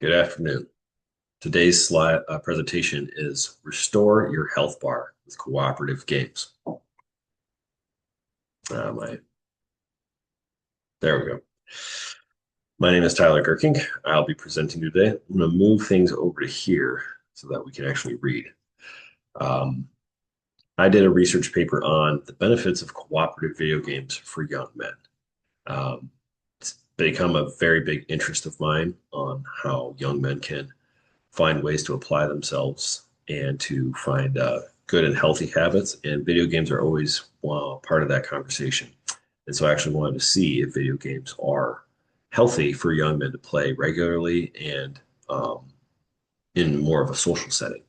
Good afternoon. Today's slide presentation is Restore Your Health Bar with Cooperative Games. Uh, my, there we go. My name is Tyler Gerking. I'll be presenting today. I'm going to move things over to here so that we can actually read. Um, I did a research paper on the benefits of cooperative video games for young men. It's become a very big interest of mine on how young men can find ways to apply themselves and to find good and healthy habits. And video games are always part of that conversation. And so I actually wanted to see if video games are healthy for young men to play regularly and um, in more of a social setting.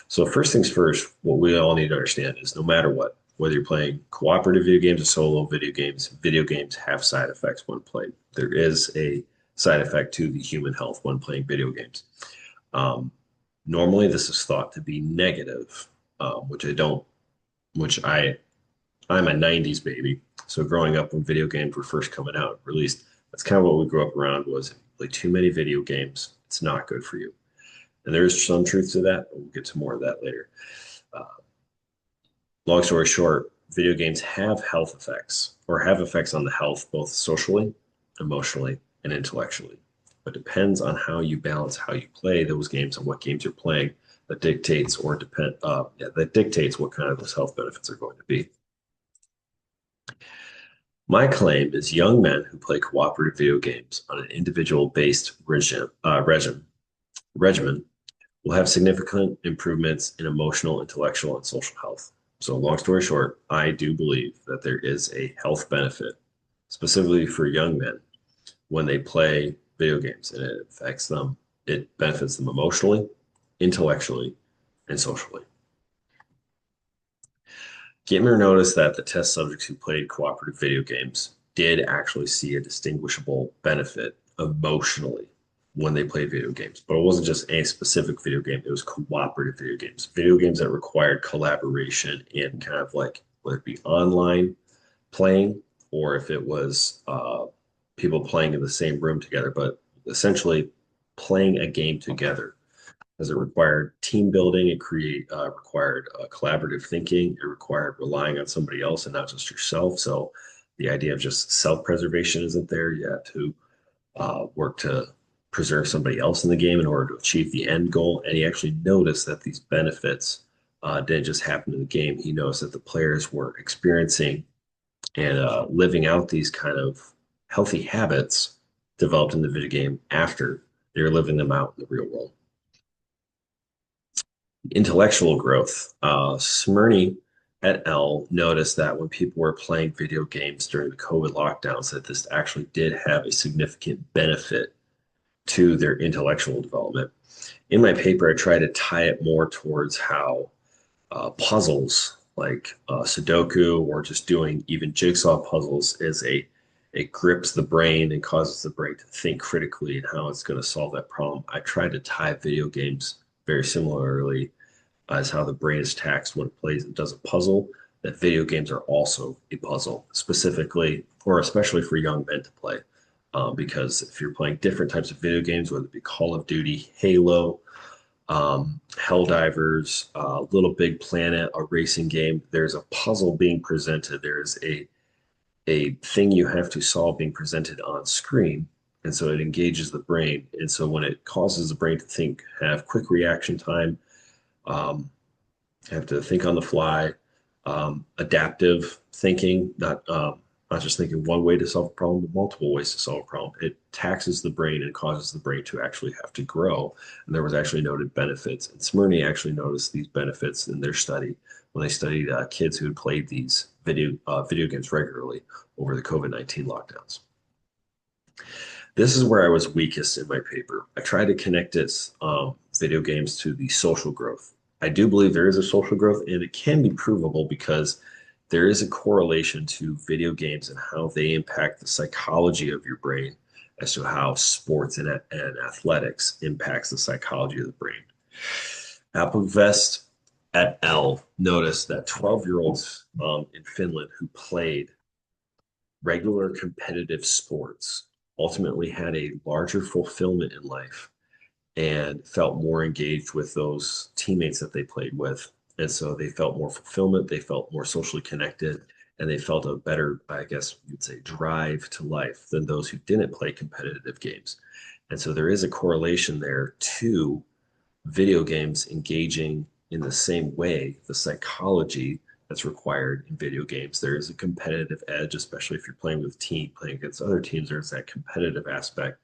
So first things first, what we all need to understand is no matter what, whether you're playing cooperative video games or solo video games have side effects when played. There is a side effect to the human health when playing video games. Um, Normally, this is thought to be negative, which I don't, which I'm a 90s baby. So growing up when video games were first coming out, or at least that's kind of what we grew up around was like too many video games. It's not good for you. And there is some truth to that, but we'll get to more of that later. Uh, Long story short, video games have health effects or have effects on the health, both socially, emotionally, and intellectually. But it depends on how you balance how you play those games and what games you're playing that dictates what kind of those health benefits are going to be. My claim is young men who play cooperative video games on an individual based regimen will have significant improvements in emotional, intellectual, and social health. So, long story short, I do believe that there is a health benefit, specifically for young men, when they play video games, and it benefits them emotionally, intellectually, and socially. Gamer noticed that the test subjects who played cooperative video games did actually see a distinguishable benefit emotionally when they played video games. But it wasn't just a specific video game, it was cooperative video games that required collaboration and kind of like whether it be online playing or if it was people playing in the same room together, but essentially playing a game together as it required team building. It required collaborative thinking. It required relying on somebody else and not just yourself. So the idea of just self-preservation isn't there. You have to work to preserve somebody else in the game in order to achieve the end goal. And he actually noticed that these benefits didn't just happen in the game. He noticed that the players were experiencing and living out these kind of healthy habits developed in the video game after they're living them out in the real world. Intellectual growth. Smyrny et al. Noticed that when people were playing video games during the COVID lockdowns, that this actually did have a significant benefit to their intellectual development. In my paper, I try to tie it more towards how puzzles like Sudoku or just doing even jigsaw puzzles it grips the brain and causes the brain to think critically and how it's going to solve that problem. I try to tie video games very similarly as how the brain is taxed when it plays and does a puzzle, that video games are also a puzzle, specifically or especially for young men to play. Because if you're playing different types of video games, whether it be Call of Duty, Halo, Helldivers, Little Big Planet, a racing game, there's a puzzle being presented. There's a thing you have to solve being presented on screen. And so it engages the brain. And so when it causes the brain to think, have quick reaction time, um, have to think on the fly, adaptive thinking, not just thinking one way to solve a problem, but multiple ways to solve a problem. It taxes the brain and causes the brain to actually have to grow. And there was actually noted benefits. And Smyrny actually noticed these benefits in their study when they studied kids who had played these video games regularly over the COVID-19 lockdowns. This is where I was weakest in my paper. I tried to connect video games to the social growth. I do believe there is a social growth, and it can be provable because there is a correlation to video games and how they impact the psychology of your brain as to how sports and athletics impacts the psychology of the brain. Appelvest et al. Noticed that 12-year-olds in Finland who played regular competitive sports ultimately had a larger fulfillment in life and felt more engaged with those teammates that they played with. And so they felt more fulfillment, they felt more socially connected, and they felt a better, I guess you'd say, drive to life than those who didn't play competitive games. And so there is a correlation there to video games engaging in the same way, the psychology that's required in video games. There is a competitive edge, especially if you're playing with a team, playing against other teams, there's that competitive aspect,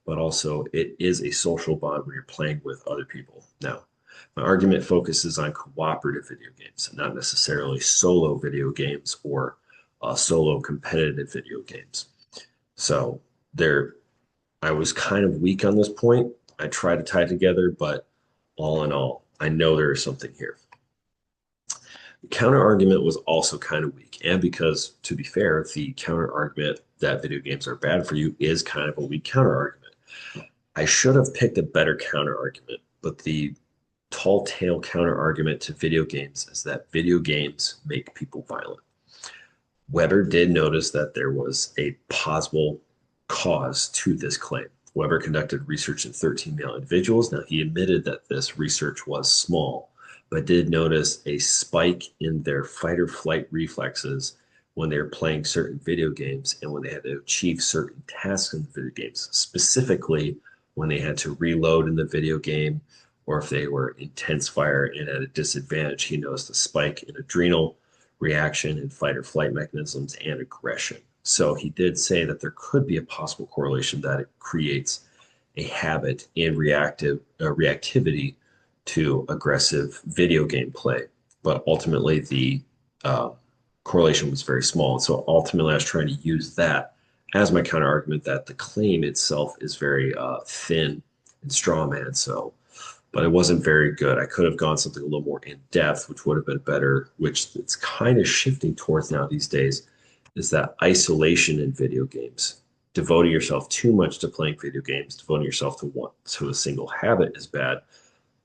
but also it is a social bond when you're playing with other people. Now, my argument focuses on cooperative video games, not necessarily solo video games or solo competitive video games. So there, I was kind of weak on this point. I tried to tie it together, but all in all, I know there is something here. The counter argument was also kind of weak. And because, to be fair, the counter argument that video games are bad for you is kind of a weak counter argument. I should have picked a better counter argument, but the tall tale counter argument to video games is that video games make people violent. Weber did notice that there was a possible cause to this claim. Weber conducted research in 13 male individuals. Now, he admitted that this research was small, but did notice a spike in their fight or flight reflexes when they were playing certain video games and when they had to achieve certain tasks in the video games, specifically when they had to reload in the video game or if they were intense fire and at a disadvantage. He noticed a spike in adrenal reaction and fight or flight mechanisms and aggression. So he did say that there could be a possible correlation that it creates a habit in reactivity to aggressive video game play. But ultimately, the correlation was very small. And so ultimately, I was trying to use that as my counter argument that the claim itself is very thin and straw man. So but it wasn't very good. I could have gone something a little more in depth, which would have been better, which it's kind of shifting towards now these days, is that isolation in video games. Devoting yourself too much to playing video games, devoting yourself to a single habit is bad,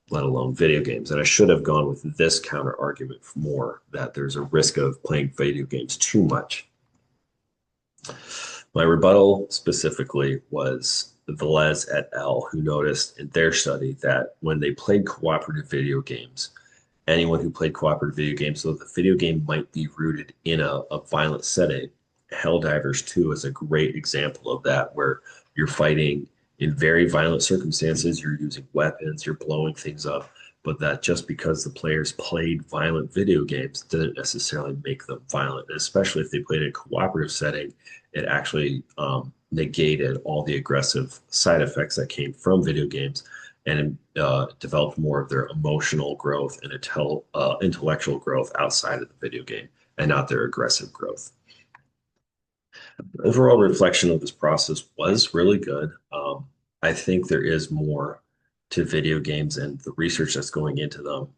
let alone video games. And I should have gone with this counter argument more that there's a risk of playing video games too much. My rebuttal specifically was Velez et al., who noticed in their study that when they played cooperative video games, anyone who played cooperative video games, so the video game might be rooted in a violent setting. Helldivers 2 is a great example of that, where you're fighting in very violent circumstances, you're using weapons, you're blowing things up, but that just because the players played violent video games didn't necessarily make them violent, and especially if they played in a cooperative setting, it actually negated all the aggressive side effects that came from video games and developed more of their emotional growth and intellectual growth outside of the video game and not their aggressive growth. The overall reflection of this process was really good. I think there is more to video games and the research that's going into them.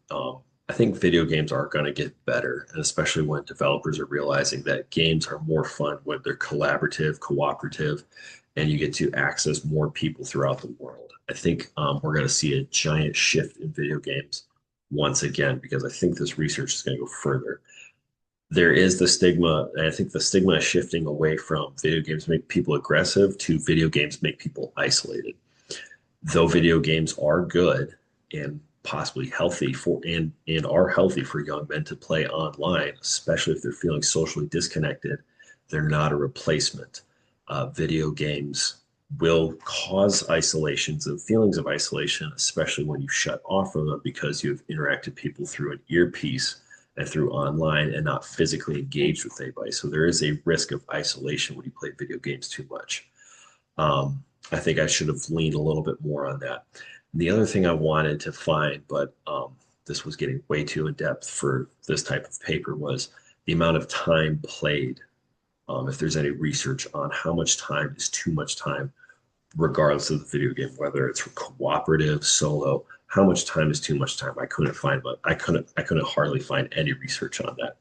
I think video games are going to get better, and especially when developers are realizing that games are more fun when they're collaborative, cooperative, and you get to access more people throughout the world. I think we're going to see a giant shift in video games once again because I think this research is going to go further. There is the stigma, and I think the stigma is shifting away from video games make people aggressive to video games make people isolated. Though video games are good and possibly healthy and are healthy for young men to play online, especially if they're feeling socially disconnected, they're not a replacement. Video games will cause isolations and feelings of isolation, especially when you shut off from them because you've interacted people through an earpiece and through online and not physically engaged with anybody. So there is a risk of isolation when you play video games too much. I think I should have leaned a little bit more on that. And the other thing I wanted to find, but this was getting way too in depth for this type of paper, was the amount of time played. If there's any research on how much time is too much time, regardless of the video game, whether it's cooperative, solo, how much time is too much time? I couldn't find, but I couldn't hardly find any research on that.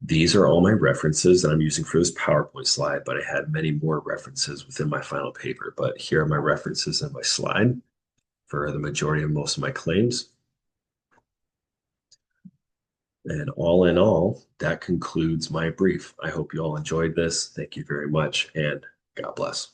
These are all my references that I'm using for this PowerPoint slide, but I had many more references within my final paper. But here are my references in my slide for the majority of most of my claims. And all in all, that concludes my brief. I hope you all enjoyed this. Thank you very much, and God bless.